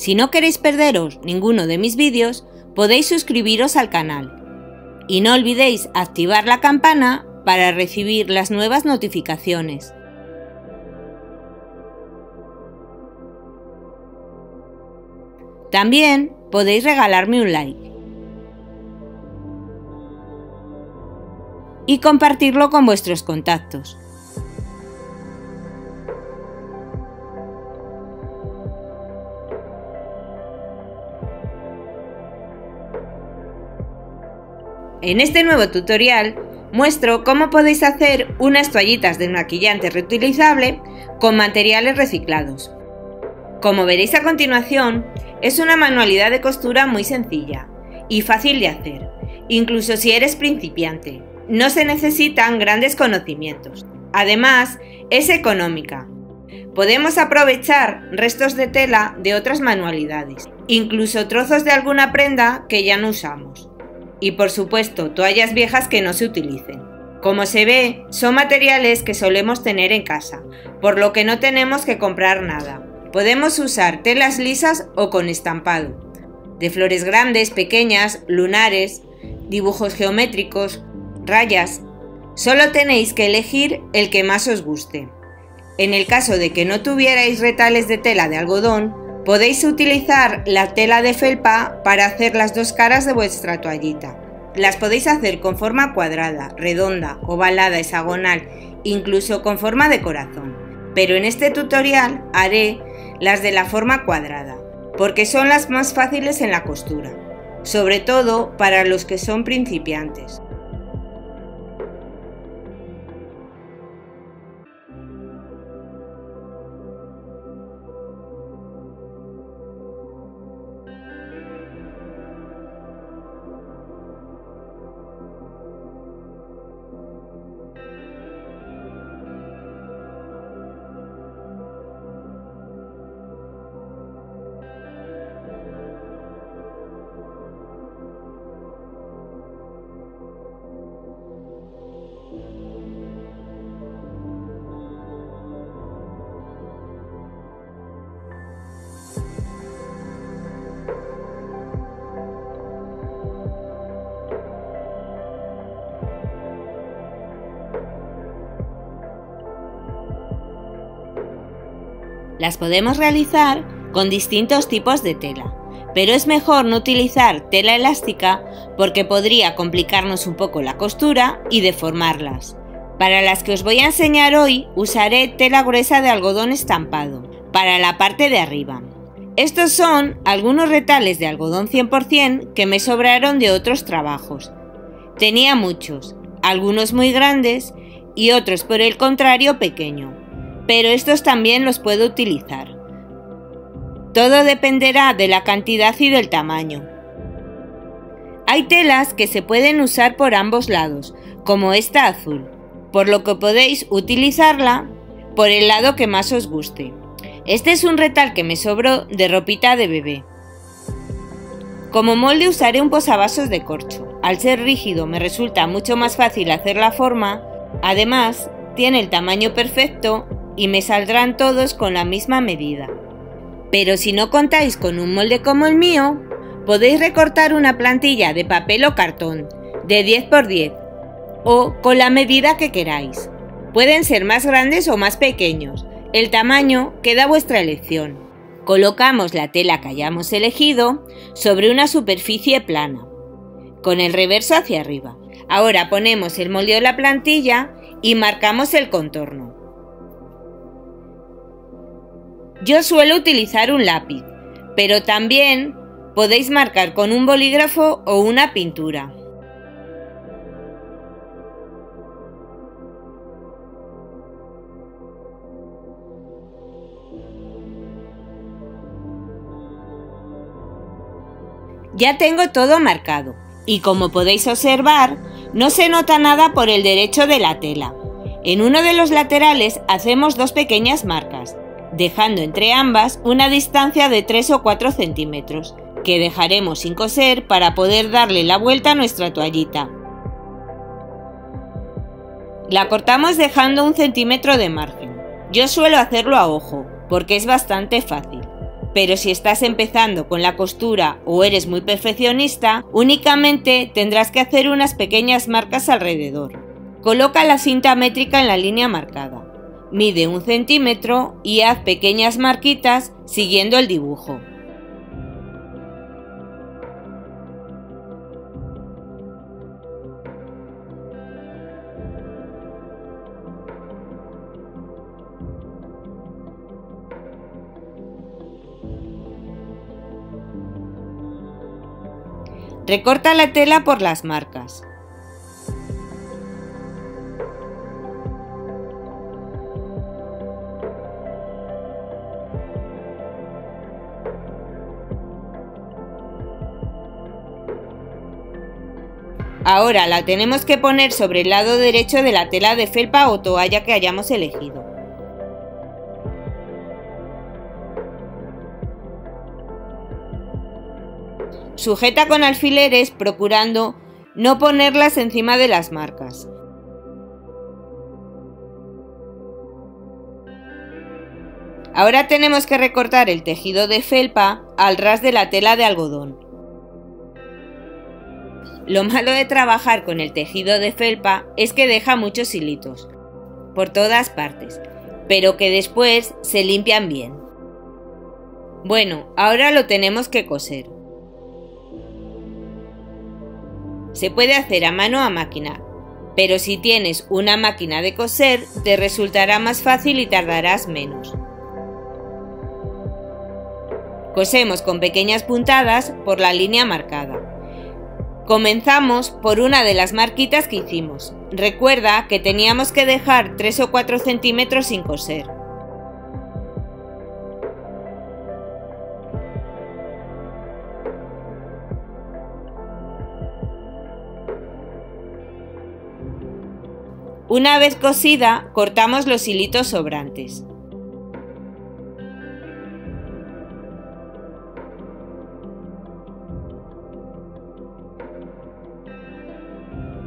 Si no queréis perderos ninguno de mis vídeos, podéis suscribiros al canal. Y no olvidéis activar la campana para recibir las nuevas notificaciones. También podéis regalarme un like y compartirlo con vuestros contactos. En este nuevo tutorial muestro cómo podéis hacer unas toallitas de maquillante reutilizable con materiales reciclados. Como veréis a continuación, es una manualidad de costura muy sencilla y fácil de hacer, incluso si eres principiante. No se necesitan grandes conocimientos. Además, es económica. Podemos aprovechar restos de tela de otras manualidades, incluso trozos de alguna prenda que ya no usamos. Y por supuesto, toallas viejas que no se utilicen. Como se ve, son materiales que solemos tener en casa, por lo que no tenemos que comprar nada. Podemos usar telas lisas o con estampado, de flores grandes, pequeñas, lunares, dibujos geométricos, rayas. Solo tenéis que elegir el que más os guste. En el caso de que no tuvierais retales de tela de algodón, podéis utilizar la tela de felpa para hacer las dos caras de vuestra toallita. Las podéis hacer con forma cuadrada, redonda, ovalada, hexagonal, incluso con forma de corazón. Pero en este tutorial haré las de la forma cuadrada, porque son las más fáciles en la costura, sobre todo para los que son principiantes. Las podemos realizar con distintos tipos de tela, pero es mejor no utilizar tela elástica porque podría complicarnos un poco la costura y deformarlas. Para las que os voy a enseñar hoy usaré tela gruesa de algodón estampado para la parte de arriba. Estos son algunos retales de algodón 100% que me sobraron de otros trabajos. Tenía muchos, algunos muy grandes y otros por el contrario pequeños. Pero estos también los puedo utilizar. Todo dependerá de la cantidad y del tamaño. Hay telas que se pueden usar por ambos lados, como esta azul, por lo que podéis utilizarla por el lado que más os guste. Este es un retal que me sobró de ropita de bebé. Como molde usaré un posavasos de corcho. Al ser rígido me resulta mucho más fácil hacer la forma. Además, tiene el tamaño perfecto y me saldrán todos con la misma medida. Pero si no contáis con un molde como el mío, podéis recortar una plantilla de papel o cartón de 10 x 10 o con la medida que queráis. Pueden ser más grandes o más pequeños, el tamaño queda a vuestra elección. Colocamos la tela que hayamos elegido sobre una superficie plana, con el reverso hacia arriba. Ahora ponemos el molde de la plantilla y marcamos el contorno. Yo suelo utilizar un lápiz, pero también podéis marcar con un bolígrafo o una pintura. Ya tengo todo marcado y como podéis observar, no se nota nada por el derecho de la tela. En uno de los laterales hacemos dos pequeñas marcas, dejando entre ambas una distancia de 3 o 4 centímetros, que dejaremos sin coser para poder darle la vuelta a nuestra toallita. La cortamos dejando 1 centímetro de margen. Yo suelo hacerlo a ojo, porque es bastante fácil. Pero si estás empezando con la costura o eres muy perfeccionista, únicamente tendrás que hacer unas pequeñas marcas alrededor. Coloca la cinta métrica en la línea marcada. Mide 1 centímetro y haz pequeñas marquitas siguiendo el dibujo. Recorta la tela por las marcas. Ahora la tenemos que poner sobre el lado derecho de la tela de felpa o toalla que hayamos elegido. Sujeta con alfileres procurando no ponerlas encima de las marcas. Ahora tenemos que recortar el tejido de felpa al ras de la tela de algodón. Lo malo de trabajar con el tejido de felpa es que deja muchos hilitos por todas partes, pero que después se limpian bien. Bueno, ahora lo tenemos que coser. Se puede hacer a mano o a máquina, pero si tienes una máquina de coser te resultará más fácil y tardarás menos. Cosemos con pequeñas puntadas por la línea marcada. Comenzamos por una de las marquitas que hicimos. Recuerda que teníamos que dejar 3 o 4 centímetros sin coser. Una vez cosida, cortamos los hilitos sobrantes.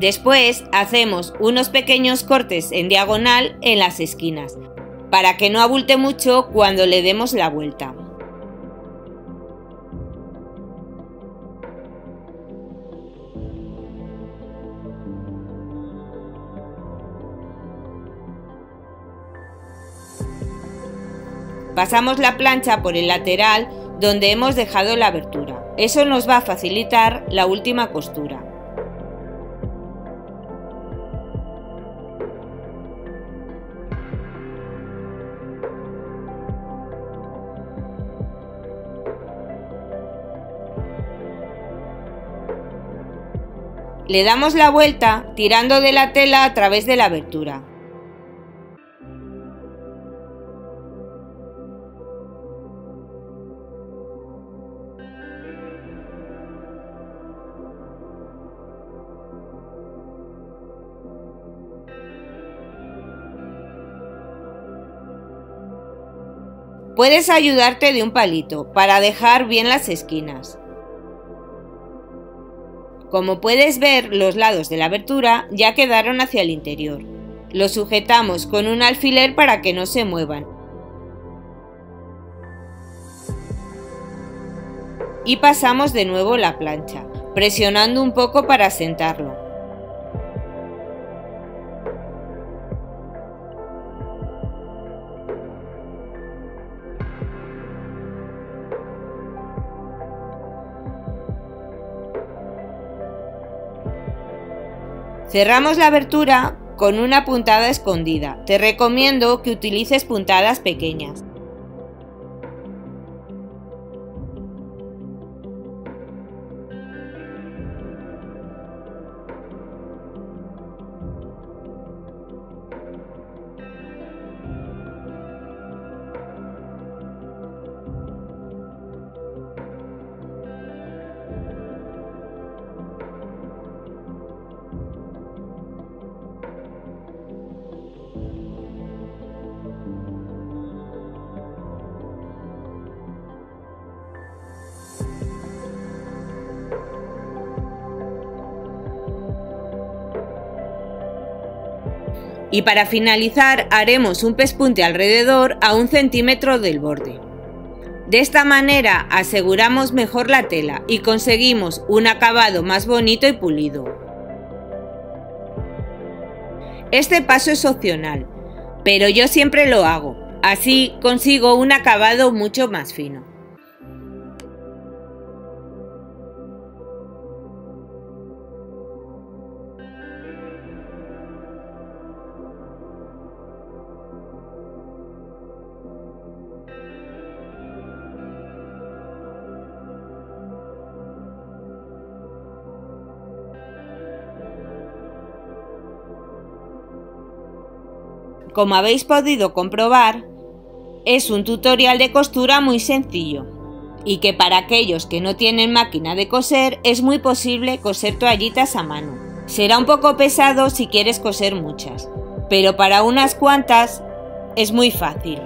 Después hacemos unos pequeños cortes en diagonal en las esquinas, para que no abulte mucho cuando le demos la vuelta. Pasamos la plancha por el lateral donde hemos dejado la abertura. Eso nos va a facilitar la última costura. Le damos la vuelta tirando de la tela a través de la abertura. Puedes ayudarte de un palito para dejar bien las esquinas. Como puedes ver, los lados de la abertura ya quedaron hacia el interior. Los sujetamos con un alfiler para que no se muevan. Y pasamos de nuevo la plancha, presionando un poco para asentarlo. Cerramos la abertura con una puntada escondida. Te recomiendo que utilices puntadas pequeñas. Y para finalizar haremos un pespunte alrededor a 1 centímetro del borde. De esta manera aseguramos mejor la tela y conseguimos un acabado más bonito y pulido. Este paso es opcional, pero yo siempre lo hago, así consigo un acabado mucho más fino. Como habéis podido comprobar, es un tutorial de costura muy sencillo y que para aquellos que no tienen máquina de coser es muy posible coser toallitas a mano. Será un poco pesado si quieres coser muchas, pero para unas cuantas es muy fácil.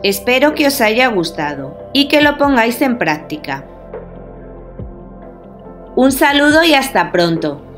Espero que os haya gustado y que lo pongáis en práctica. Un saludo y hasta pronto.